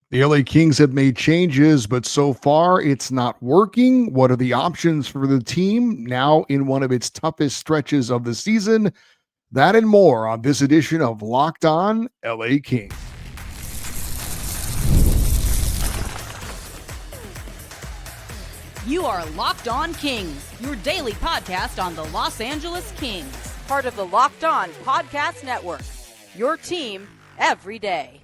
The LA Kings have made changes, but so far it's not working. What are the options for the team now in one of its toughest stretches of the season? That and more on this edition of Locked On LA Kings. You are Locked On Kings, your daily podcast on the Los Angeles Kings, part of the Locked On Podcast Network, your team every day.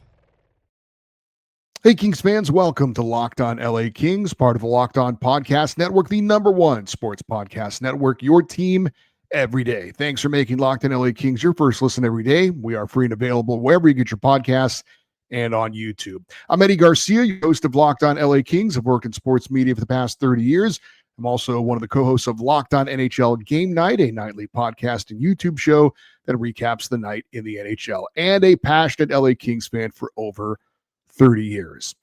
Hey, Kings fans, welcome to Locked On LA Kings, part of the Locked On Podcast Network, the #1 sports podcast network, your team every day. Thanks for making Locked On LA Kings your first listen every day. We are free and available wherever you get your podcasts and on YouTube. I'm Eddie Garcia, your host of Locked On LA Kings. I've worked in sports media for the past 30 years. I'm also one of the co-hosts of Locked On NHL Game Night, a nightly podcast and YouTube show that recaps the night in the NHL, and a passionate LA Kings fan for over 30 years.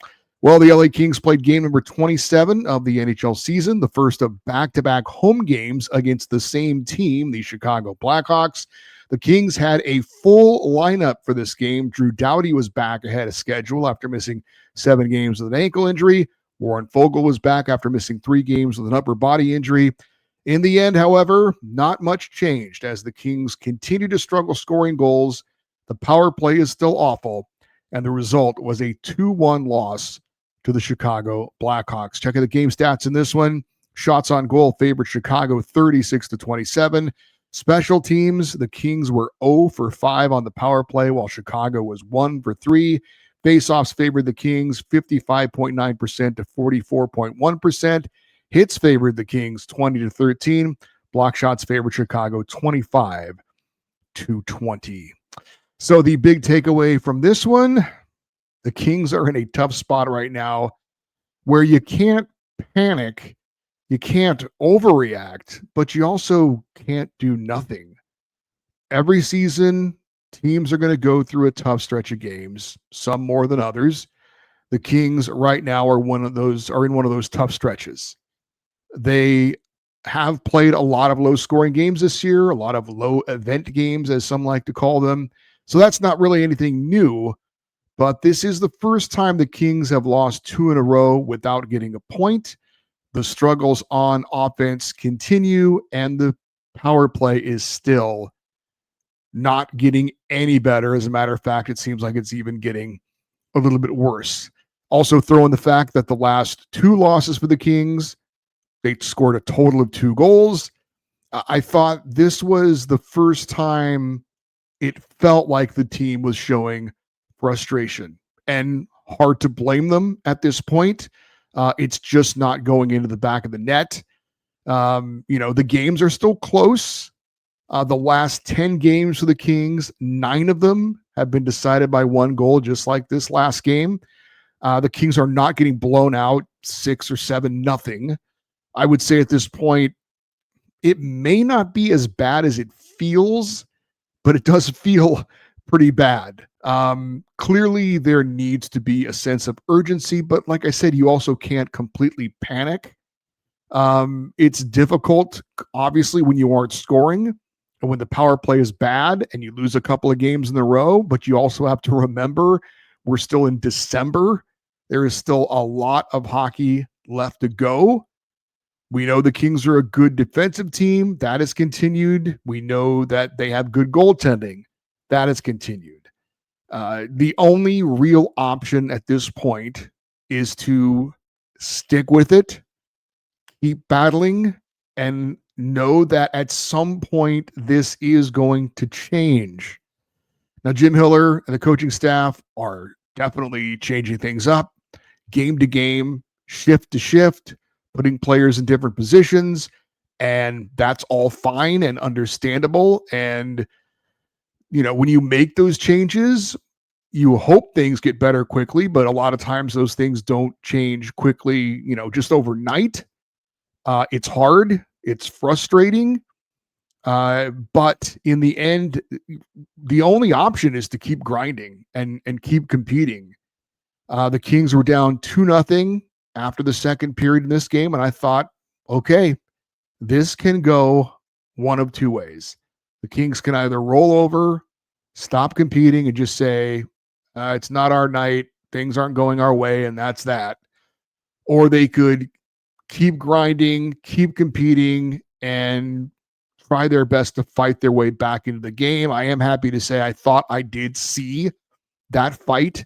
Well, the LA Kings played game number 27 of the NHL season, the first of back-to-back home games against the same team, the Chicago Blackhawks. The Kings had a full lineup for this game. Drew Doughty was back ahead of schedule after missing 7 games with an ankle injury. Warren Foegele was back after missing 3 games with an upper body injury. In the end, however, not much changed as the Kings continue to struggle scoring goals. The power play is still awful, and the result was a 2-1 loss to the Chicago Blackhawks. Checking the game stats in this one. Shots on goal favored Chicago 36-27. Special teams, the Kings were 0 for 5 on the power play, while Chicago was 1 for 3. Faceoffs favored the Kings 55.9% to 44.1%. Hits favored the Kings 20-13. Block shots favored Chicago 25-20. So the big takeaway from this one, the Kings are in a tough spot right now where you can't panic, you can't overreact, but you also can't do nothing. Every season, teams are going to go through a tough stretch of games, some more than others. The Kings right now are in one of those tough stretches. They have played a lot of low-scoring games this year, a lot of low-event games, as some like to call them. So that's not really anything new, but this is the first time the Kings have lost 2 in a row without getting a point. The struggles on offense continue, and the power play is still not getting any better. As a matter of fact, it seems like it's even getting a little bit worse. Also throw in the fact that the last 2 losses for the Kings, they scored a total of 2 goals. I thought this was the first time it felt like the team was showing frustration, and hard to blame them at this point. It's just not going into the back of the net. The games are still close. The last 10 games for the Kings, 9 of them have been decided by 1 goal, just like this last game. The Kings are not getting blown out 6 or 7-0. I would say at this point, it may not be as bad as it feels, but it does feel pretty bad. Clearly, there needs to be a sense of urgency, but like I said, you also can't completely panic. It's difficult, obviously, when you aren't scoring and when the power play is bad and you lose a couple of games in a row, but you also have to remember we're still in December. There is still a lot of hockey left to go. We know the Kings are a good defensive team. That has continued. We know that they have good goaltending. That has continued. The only real option at this point is to stick with it, keep battling, and know that at some point this is going to change. Now, Jim Hiller and the coaching staff are definitely changing things up, game to game, shift to shift, putting players in different positions, and that's all fine and understandable. And, when you make those changes, you hope things get better quickly, but a lot of times those things don't change quickly, just overnight. It's hard. It's frustrating. But in the end, the only option is to keep grinding and keep competing. The Kings were down 2-0 after the second period in this game, and I thought, okay, this can go one of 2 ways. The Kings can either roll over, stop competing, and just say, it's not our night. things aren't going our way, and that's that. Or they could keep grinding, keep competing, and try their best to fight their way back into the game. I am happy to say I thought I did see that fight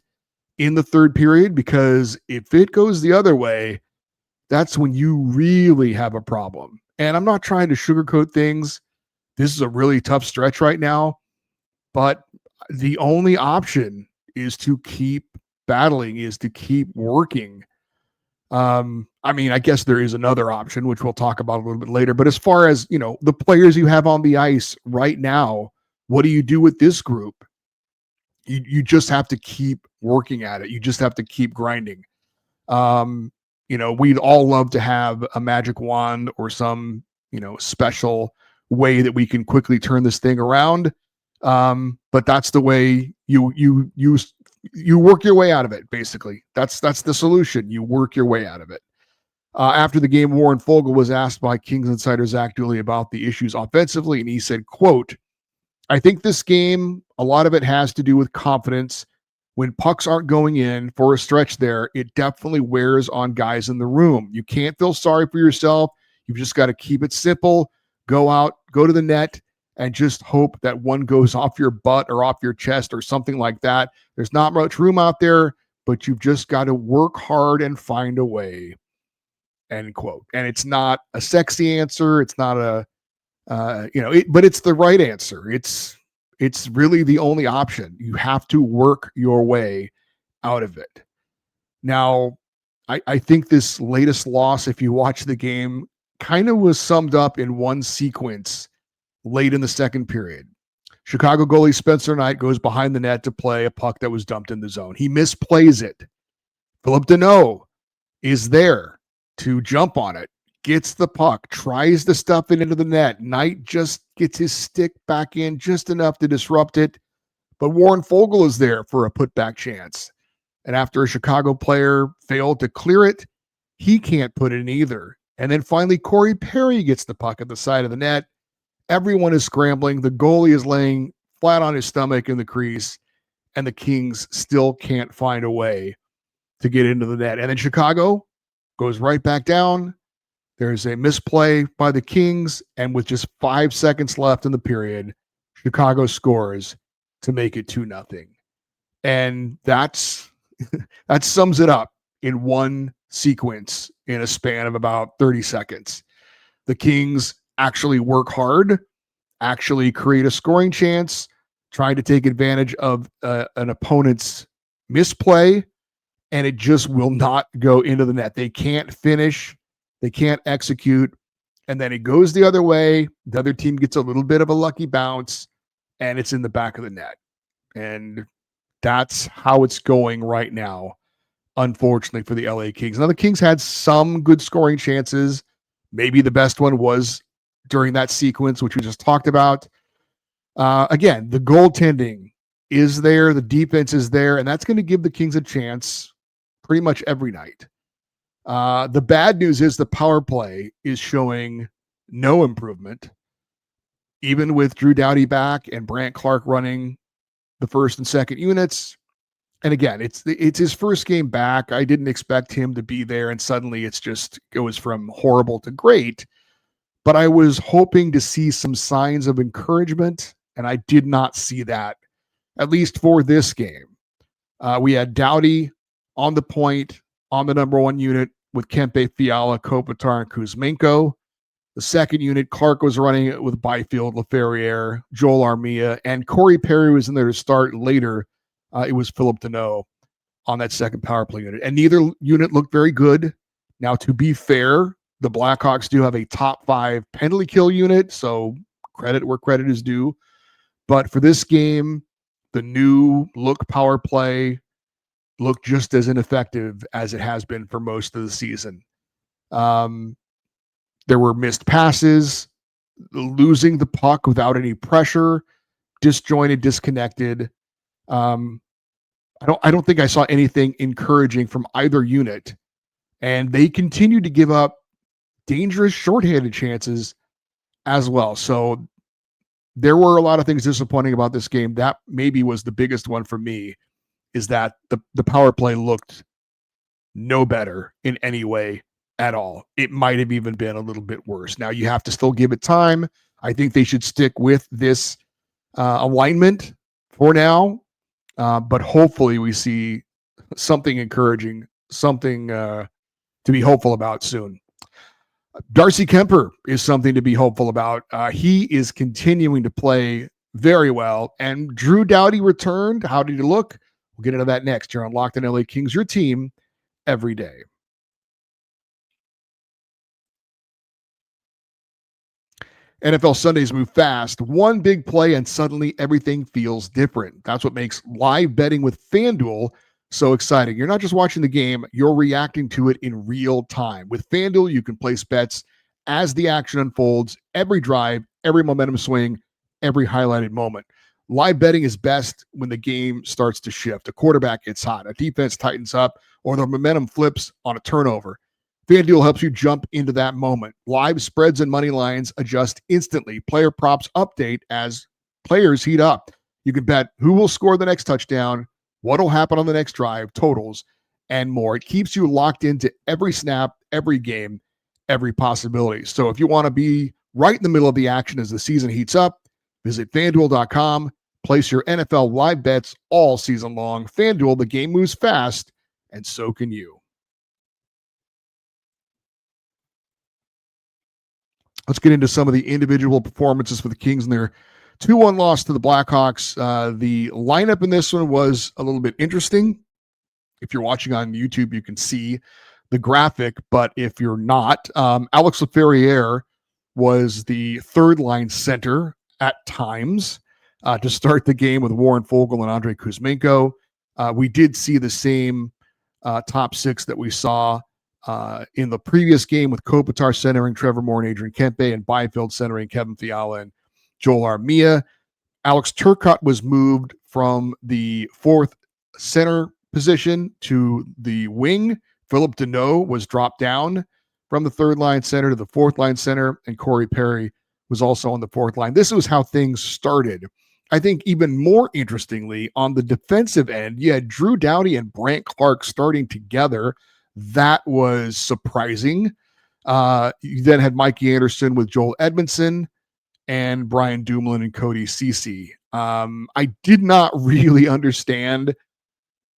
in the third period, because if it goes the other way, that's when you really have a problem. And I'm not trying to sugarcoat things. This is a really tough stretch right now, but the only option is to keep battling, is to keep working. I mean, I guess there is another option, which we'll talk about a little bit later. But as far as, the players you have on the ice right now, what do you do with this group? You just have to keep working at it. You just have to keep grinding. We'd all love to have a magic wand or some, special way that we can quickly turn this thing around. But that's the way you work your way out of it. Basically, that's the solution. You work your way out of it. After the game, Warren Fogle was asked by Kings insider Zach Dooley about the issues offensively, and he said, quote, "I think this game, a lot of it has to do with confidence. When pucks aren't going in for a stretch there, it definitely wears on guys in the room. You can't feel sorry for yourself. You've just got to keep it simple. Go out, go to the net, and just hope that one goes off your butt or off your chest or something like that. There's not much room out there, but you've just got to work hard and find a way." End quote. And it's not a sexy answer. It's not a, but it's the right answer. It's really the only option. You have to work your way out of it. Now, I think this latest loss, if you watch the game, kind of was summed up in one sequence late in the second period. Chicago goalie Spencer Knight goes behind the net to play a puck that was dumped in the zone. He misplays it. Philip Deneau is there to jump on it, gets the puck, tries to stuff it into the net. Knight just gets his stick back in just enough to disrupt it. But Warren Fogle is there for a putback chance. And after a Chicago player failed to clear it, he can't put it in either. And then finally, Corey Perry gets the puck at the side of the net. Everyone is scrambling. The goalie is laying flat on his stomach in the crease, and the Kings still can't find a way to get into the net. And then Chicago goes right back down. There's a misplay by the Kings, and with just 5 seconds left in the period, Chicago scores to make it 2-0. And that sums it up in one sequence in a span of about 30 seconds. The Kings actually work hard, actually create a scoring chance, trying to take advantage of an opponent's misplay, and it just will not go into the net. They can't finish. They can't execute. And then it goes the other way. The other team gets a little bit of a lucky bounce, and it's in the back of the net. And that's how it's going right now, unfortunately, for the LA Kings. Now, the Kings had some good scoring chances. Maybe the best one was during that sequence, which we just talked about. Again, the goaltending is there. The defense is there, and that's going to give the Kings a chance pretty much every night. The bad news is the power play is showing no improvement, even with Drew Doughty back and Brant Clark running the first and second units. And again, it's his first game back. I didn't expect him to be there, and suddenly it goes from horrible to great. But I was hoping to see some signs of encouragement, and I did not see that, at least for this game. We had Doughty on the point, on the number one unit with Kempe, Fiala, Kopitar, and Kuzmenko. The second unit, Clark was running it with Byfield, LaFerriere, Joel Armia, and Corey Perry was in there to start later. It was Philip Deneau on that second power play unit. And neither unit looked very good. Now, to be fair, the Blackhawks do have a top 5 penalty kill unit, so credit where credit is due. But for this game, the new look power play looked just as ineffective as it has been for most of the season. There were missed passes, losing the puck without any pressure, disjointed, disconnected. I don't think I saw anything encouraging from either unit, and they continued to give up dangerous shorthanded chances as well. So there were a lot of things disappointing about this game. That maybe was the biggest one for me, is that the power play looked no better in any way at all. It might have even been a little bit worse. Now you have to still give it time. I think they should stick with this alignment for now, but hopefully we see something encouraging, something to be hopeful about soon. Darcy Kemper is something to be hopeful about. He is continuing to play very well, and Drew Doughty returned. How did he look? We'll get into that next here on Locked On LA Kings, your team every day. NFL Sundays move fast. One big play and suddenly everything feels different. That's what makes live betting with FanDuel so exciting. You're not just watching the game, you're reacting to it in real time. With FanDuel, you can place bets as the action unfolds, every drive, every momentum swing, every highlighted moment. Live betting is best when the game starts to shift. A quarterback gets hot, a defense tightens up, or the momentum flips on a turnover. FanDuel helps you jump into that moment. Live spreads and money lines adjust instantly. Player props update as players heat up. You can bet who will score the next touchdown, what will happen on the next drive, totals, and more. It keeps you locked into every snap, every game, every possibility. So if you want to be right in the middle of the action as the season heats up, visit FanDuel.com. Place your NFL live bets all season long. FanDuel, the game moves fast, and so can you. Let's get into some of the individual performances for the Kings in their 2-1 loss to the Blackhawks. The lineup in this one was a little bit interesting. If you're watching on YouTube, you can see the graphic, but if you're not, Alex Laferriere was the third line center at times to start the game with Warren Foegele and Andrei Kuzmenko. We did see the same top six that we saw in the previous game with Kopitar centering Trevor Moore and Adrian Kempe, and Byfield centering Kevin Fiala and Joel Armia. Alex Turcotte was moved from the fourth center position to the wing. Philip Deneau was dropped down from the third line center to the fourth line center, and Corey Perry was also on the fourth line. This was how things started. I think even more interestingly, on the defensive end, you had Drew Doughty and Brandt Clarke starting together. That was surprising. You then had Mikey Anderson with Joel Edmondson and Brian Dumoulin and Cody Ceci. I did not really understand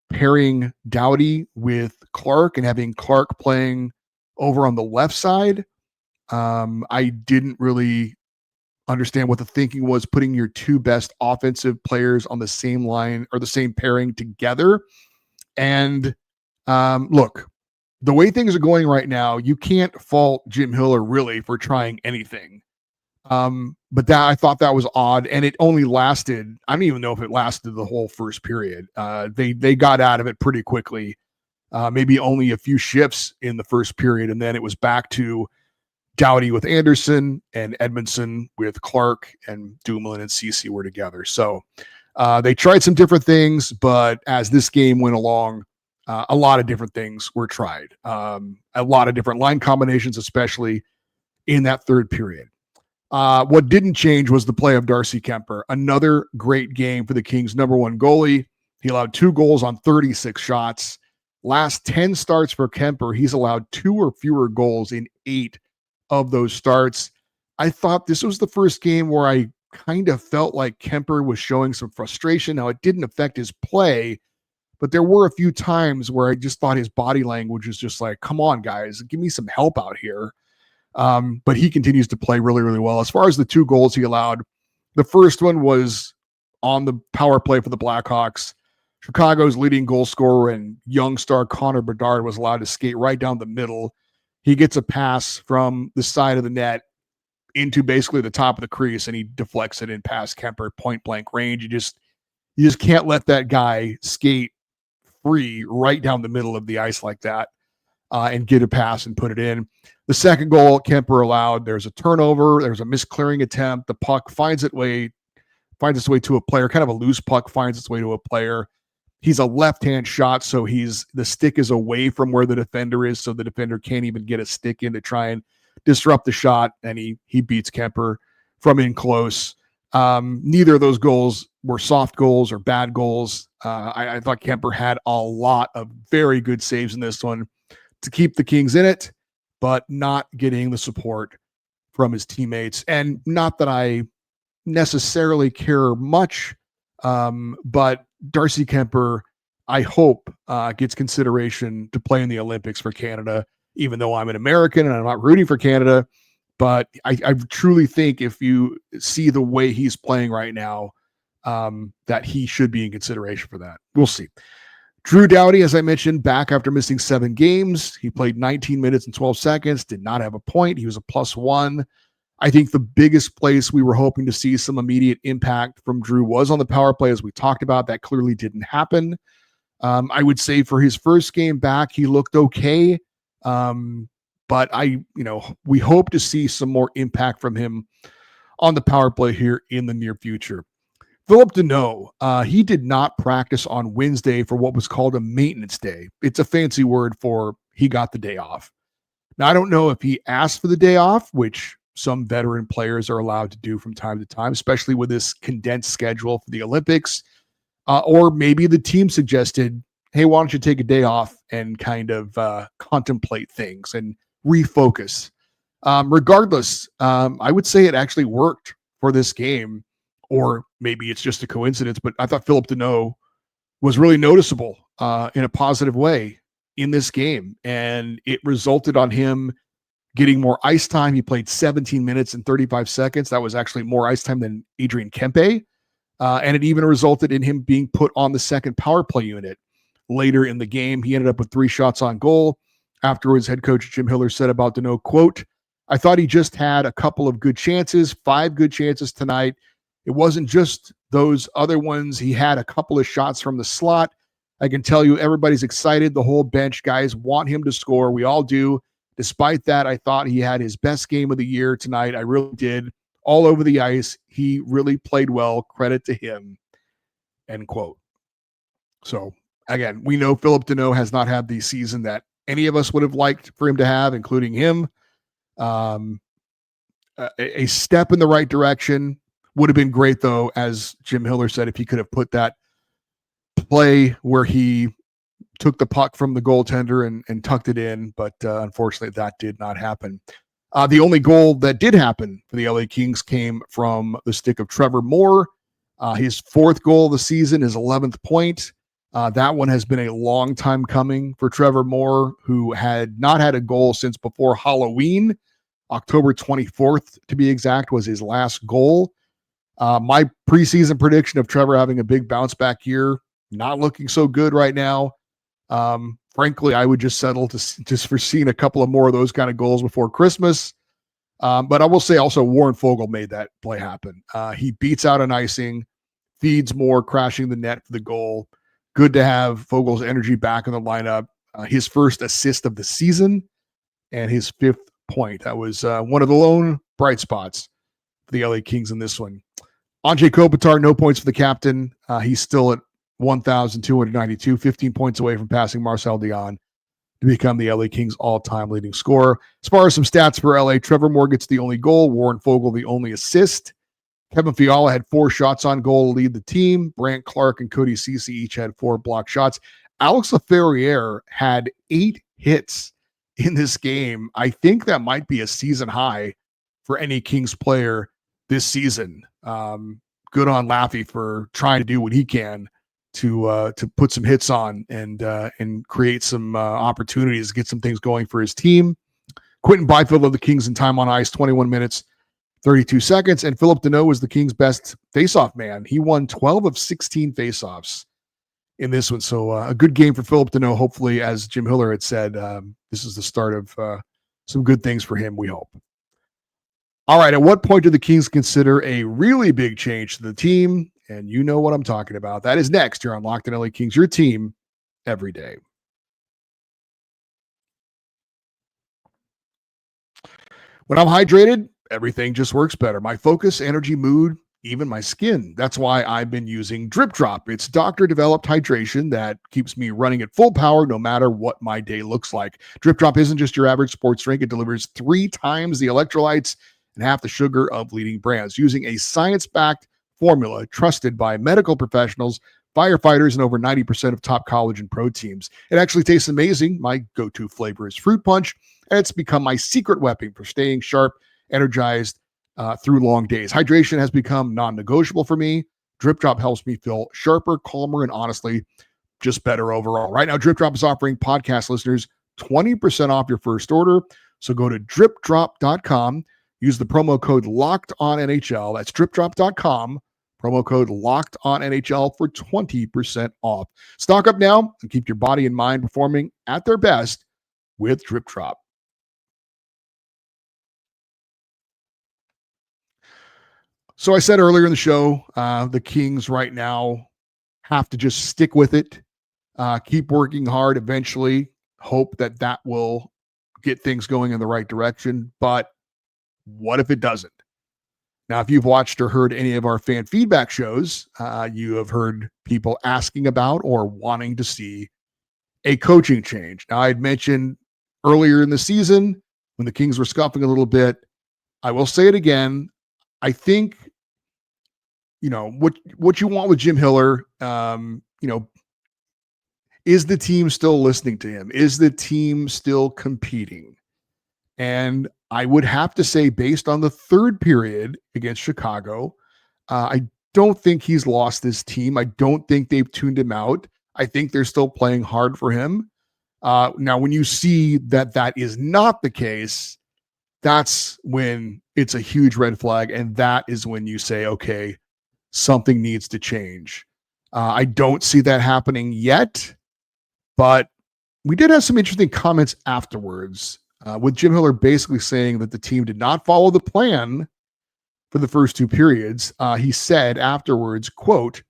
pairing Doughty with Clarke and having Clarke playing over on the left side. I didn't really understand what the thinking was, putting your two best offensive players on the same line or the same pairing together. And look, the way things are going right now, you can't fault Jim Hiller really for trying anything. But that I thought that was odd, and it only lasted, I don't even know if it lasted the whole first period. They got out of it pretty quickly. Maybe only a few shifts in the first period, and then it was back to Doughty with Anderson and Edmondson with Clarke, and Dumoulin and Ceci were together. So they tried some different things, but as this game went along, a lot of different things were tried. A lot of different line combinations, especially in that third period. What didn't change was the play of Darcy Kemper. Another great game for the Kings' number one goalie. He allowed 2 goals on 36 shots. Last 10 starts for Kemper, he's allowed 2 or fewer goals in 8 of those starts. I thought this was the first game where I kind of felt like Kemper was showing some frustration. Now, it didn't affect his play, but there were a few times where I just thought his body language was just like, come on, guys, give me some help out here. But he continues to play really, really well. As far as the 2 goals he allowed, the first one was on the power play for the Blackhawks. Chicago's leading goal scorer and young star Connor Bedard was allowed to skate right down the middle. He gets a pass from the side of the net into basically the top of the crease, and he deflects it in past Kemper, point blank range. You just can't let that guy skate free right down the middle of the ice like that and get a pass and put it in. The second goal Kemper allowed, there's a turnover, there's a misclearing attempt. The puck finds its way to a player, kind of a loose puck finds its way to a player. He's a left-hand shot, so the stick is away from where the defender is, so the defender can't even get a stick in to try and disrupt the shot, and he beats Kemper from in close. Neither of those goals were soft goals or bad goals. I thought Kemper had a lot of very good saves in this one to keep the Kings in it, but not getting the support from his teammates. And not that I necessarily care much, but Darcy Kemper, I hope, gets consideration to play in the Olympics for Canada, even though I'm an American and I'm not rooting for Canada. But I truly think if you see the way he's playing right now, that he should be in consideration for that. We'll see. Drew Doughty, as I mentioned, back after missing 7 games. He played 19 minutes and 12 seconds, did not have a point. He was a +1. I think the biggest place we were hoping to see some immediate impact from Drew was on the power play, as we talked about. That clearly didn't happen. I would say for his first game back, he looked okay. But we hope to see some more impact from him on the power play here in the near future. Philip Deneau, he did not practice on Wednesday for what was called a maintenance day. It's a fancy word for he got the day off. Now, I don't know if he asked for the day off, which some veteran players are allowed to do from time to time, especially with this condensed schedule for the Olympics, or maybe the team suggested, hey, why don't you take a day off and kind of contemplate things and refocus. Regardless, I would say it actually worked for this game, or maybe it's just a coincidence, but I thought Philip Deneau was really noticeable in a positive way in this game, and it resulted on him getting more ice time. He played 17 minutes and 35 seconds. That was actually more ice time than Adrian Kempe, and it even resulted in him being put on the second power play unit later in the game. He ended up with 3 shots on goal. Afterwards, head coach Jim Hiller said about Deneau, quote, I thought he just had a couple of good chances, 5 good chances tonight. It wasn't just those other ones. He had a couple of shots from the slot. I can tell you everybody's excited. The whole bench guys want him to score. We all do. Despite that, I thought he had his best game of the year tonight. I really did. All over the ice. He really played well. Credit to him. End quote. So, again, we know Philip Deneau has not had the season that any of us would have liked for him to have, including him. A step in the right direction. Would have been great, though, as Jim Hiller said, if he could have put that play where he took the puck from the goaltender and tucked it in. But unfortunately, that did not happen. The only goal that did happen for the LA Kings came from the stick of Trevor Moore. His 4th goal of the season, his 11th point. That one has been a long time coming for Trevor Moore, who had not had a goal since before Halloween. October 24th, to be exact, was his last goal. My preseason prediction of Trevor having a big bounce back year, not looking so good right now. Frankly, I would just settle just for seeing a couple of more of those kind of goals before Christmas. But I will say also Warren Foegele made that play happen. He beats out an icing, feeds Moore, crashing the net for the goal. Good to have Fogel's energy back in the lineup. His first assist of the season and his 5th point. That was one of the lone bright spots for the LA Kings in this one. Anze Kopitar, no points for the captain. He's still at 1,292, 15 points away from passing Marcel Dion to become the LA Kings all-time leading scorer. As far as some stats for LA, Trevor Moore gets the only goal, Warren Foegele the only assist. Kevin Fiala had 4 shots on goal to lead the team. Brant Clark and Cody Ceci each had 4 blocked shots. Alex Laferriere had 8 hits in this game. I think that might be a season high for any Kings player this season. Good on Laffy for trying to do what he can to put some hits on and create some opportunities, get some things going for his team. Quentin Byfield of the Kings in time on ice, 21 minutes, 32 seconds. And Philip Deneau was the Kings' best faceoff man. He won 12 of 16 faceoffs in this one. So a good game for Philip Deneau. Hopefully, as Jim Hiller had said, this is the start of some good things for him, we hope. All right, at what point do the Kings consider a really big change to the team? And you know what I'm talking about. That is next here on Locked On LA Kings, your team every day. When I'm hydrated, everything just works better. My focus, energy, mood, even my skin. That's why I've been using DripDrop. It's doctor-developed hydration that keeps me running at full power no matter what my day looks like. DripDrop isn't just your average sports drink. It delivers 3 times the electrolytes and half the sugar of leading brands, using a science-backed formula trusted by medical professionals, firefighters, and over 90% of top college and pro teams. It actually tastes amazing. My go-to flavor is fruit punch, and it's become my secret weapon for staying sharp, energized through long days. Hydration has become non-negotiable for me. DripDrop helps me feel sharper, calmer, and honestly, just better overall. Right now, DripDrop is offering podcast listeners 20% off your first order. So go to dripdrop.com, use the promo code LOCKEDONNHL. That's dripdrop.com, promo code LOCKEDONNHL for 20% off. Stock up now and keep your body and mind performing at their best with DripDrop. So I said earlier in the show, the Kings right now have to just stick with it, keep working hard, eventually hope that that will get things going in the right direction. But what if it doesn't? Now, if you've watched or heard any of our fan feedback shows, you have heard people asking about or wanting to see a coaching change. Now, I had mentioned earlier in the season when the Kings were scuffling a little bit, I will say it again. I think, what you want with Jim Hiller, is the team still listening to him? Is the team still competing? And I would have to say, based on the third period against Chicago, I don't think he's lost this team. I don't think they've tuned him out. I think they're still playing hard for him. Now, when you see that that is not the case, that's when it's a huge red flag. And that is when you say, okay, something needs to change. I don't see that happening yet, but we did have some interesting comments afterwards, with Jim Hiller basically saying that the team did not follow the plan for the first two periods. He said afterwards, quote,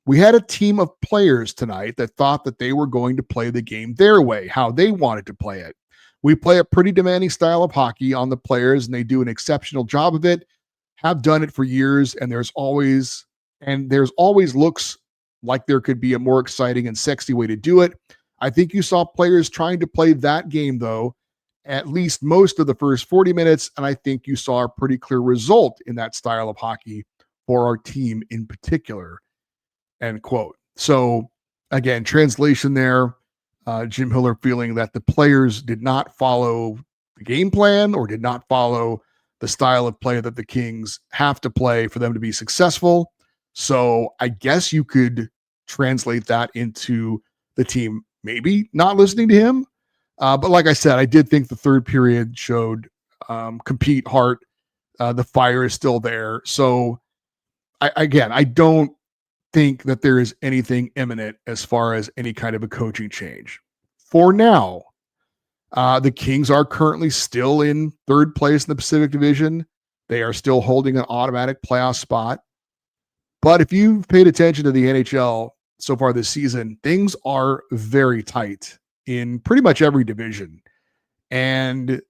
"We had a team of players tonight that thought that they were going to play the game their way, how they wanted to play it. We play a pretty demanding style of hockey on the players, and they do an exceptional job of it, have done it for years, and there's always looks like there could be a more exciting and sexy way to do it. I think you saw players trying to play that game, though, at least most of the first 40 minutes, and I think you saw a pretty clear result in that style of hockey for our team in particular," end quote. So again, translation there, Jim Hiller feeling that the players did not follow the game plan or did not follow the style of play that the Kings have to play for them to be successful. So I guess you could translate that into the team maybe not listening to him. But like I said, I did think the third period showed compete heart. The fire is still there. So I don't think that there is anything imminent as far as any kind of a coaching change. For now, the Kings are currently still in third place in the Pacific Division. They are still holding an automatic playoff spot. But if you've paid attention to the NHL so far this season, things are very tight in pretty much every division. And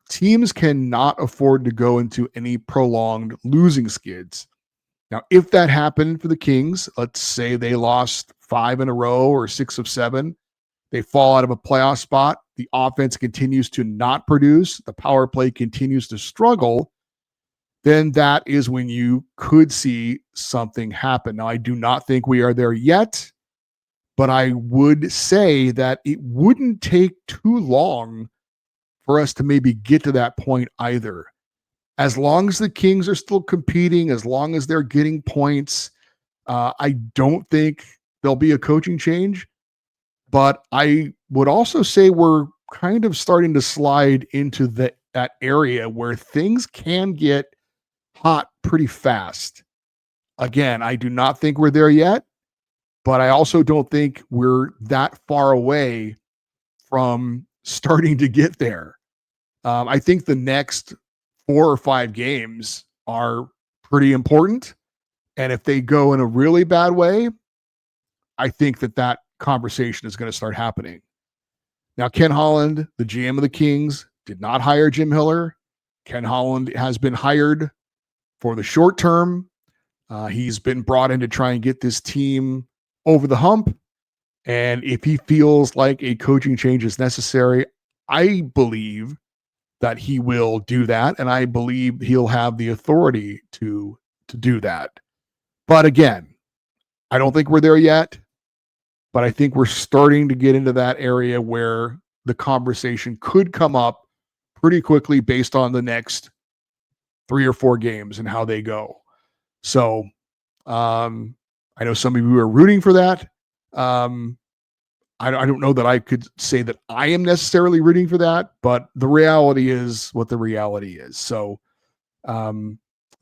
teams cannot afford to go into any prolonged losing skids. Now, if that happened for the Kings, let's say they lost 5 in a row or 6 of 7, they fall out of a playoff spot, the offense continues to not produce, the power play continues to struggle, then that is when you could see something happen. Now, I do not think we are there yet, but I would say that it wouldn't take too long for us to maybe get to that point either. As long as the Kings are still competing, as long as they're getting points, I don't think there'll be a coaching change. But I would also say we're kind of starting to slide into that area where things can get hot pretty fast. Again, I do not think we're there yet, but I also don't think we're that far away from starting to get there. I think the next 4 or 5 games are pretty important. And if they go in a really bad way, I think that conversation is going to start happening. Now, Ken Holland, the GM of the Kings, did not hire Jim Hiller. Ken Holland has been hired for the short term. He's been brought in to try and get this team over the hump. And if he feels like a coaching change is necessary, I believe that he will do that, and I believe he'll have the authority to do that. But again, I don't think we're there yet, but I think we're starting to get into that area where the conversation could come up pretty quickly based on the next 3 or 4 games and how they go. So I know some of you are rooting for that. I don't know that I could say that I am necessarily rooting for that, but the reality is what the reality is. So the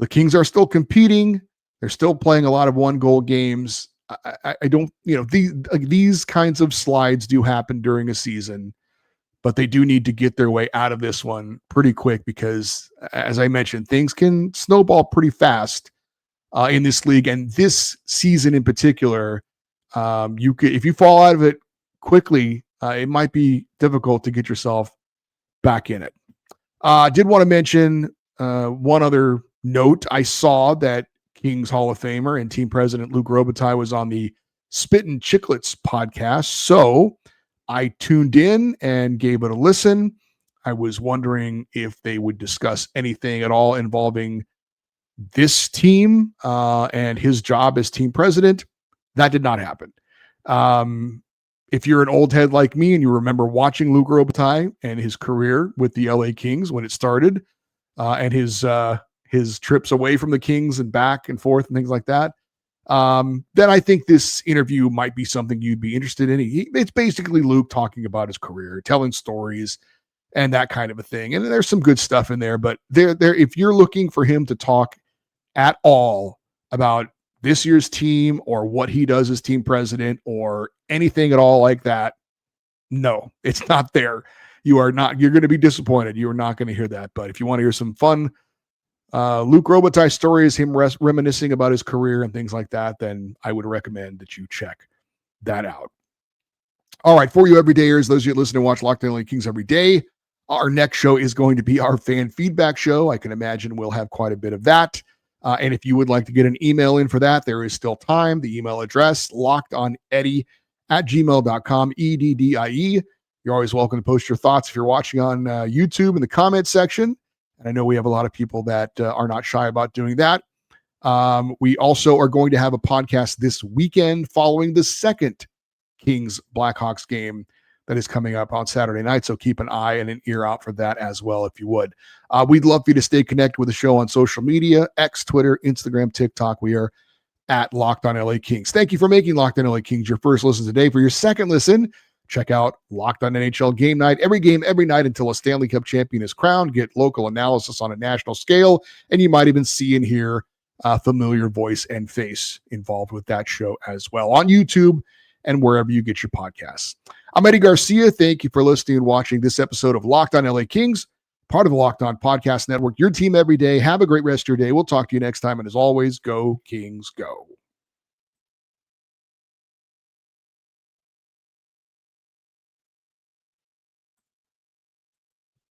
Kings are still competing. They're still playing a lot of 1-goal games. I don't, these kinds of slides do happen during a season, but they do need to get their way out of this one pretty quick because, as I mentioned, things can snowball pretty fast in this league. And this season in particular, you could, if you fall out of it quickly, it might be difficult to get yourself back in it. Did want to mention one other note. I saw that Kings Hall of Famer and team president Luke Robitaille was on the Spittin' Chicklets podcast. So I tuned in and gave it a listen. I was wondering if they would discuss anything at all involving this team and his job as team president. That did not happen. If you're an old head like me and you remember watching Luke Robitaille and his career with the LA Kings when it started, and his trips away from the Kings and back and forth and things like that, then I think this interview might be something you'd be interested in. It's basically Luke talking about his career, telling stories and that kind of a thing. And there's some good stuff in there, but if you're looking for him to talk at all about this year's team or what he does as team president or anything at all like that, no, it's not there. You're going to be disappointed. You're not going to hear that. But if you want to hear some fun Luke Robitaille stories, him reminiscing about his career and things like that, then I would recommend that you check that out. All right, for you everydayers, those of you that listen and watch Locked On LA Kings every day, our next show is going to be our fan feedback show. I can imagine we'll have quite a bit of that. And if you would like to get an email in for that, there is still time. The email address, lockedoneddie@gmail.com, EDDIE. You're always welcome to post your thoughts if you're watching on YouTube in the comments section. And I know we have a lot of people that are not shy about doing that. We also are going to have a podcast this weekend following the second Kings Blackhawks game that is coming up on Saturday night. So keep an eye and an ear out for that as well, if you would. We'd love for you to stay connected with the show on social media, X, Twitter, Instagram, TikTok. We are at Locked On LA Kings. Thank you for making Locked On LA Kings your first listen today. For your second listen, check out Locked On NHL Game Night. Every game, every night until a Stanley Cup champion is crowned. Get local analysis on a national scale, and you might even see and hear a familiar voice and face involved with that show as well on YouTube and wherever you get your podcasts. I'm Eddie Garcia. Thank you for listening and watching this episode of Locked On LA Kings, part of the Locked On Podcast Network, your team every day. Have a great rest of your day. We'll talk to you next time. And as always, go Kings, go.